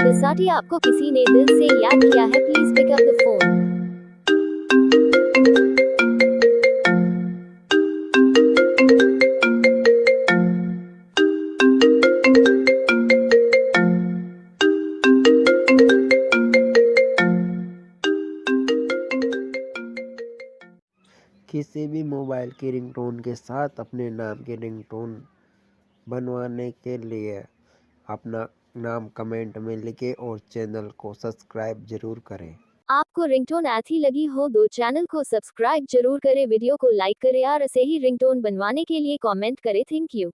दिसाटी आपको किसी ने दिल से याद किया है, please pick up the phone. किसी भी मोबाइल की रिंगटोन के साथ अपने नाम की रिंगटोन बनवाने के लिए अपना नाम कमेंट में लिखें और चैनल को सब्सक्राइब जरूर करें। आपको रिंगटोन अच्छी लगी हो तो चैनल को सब्सक्राइब जरूर करें, वीडियो को लाइक करें और ऐसे ही रिंगटोन बनवाने के लिए कमेंट करें। Thank you.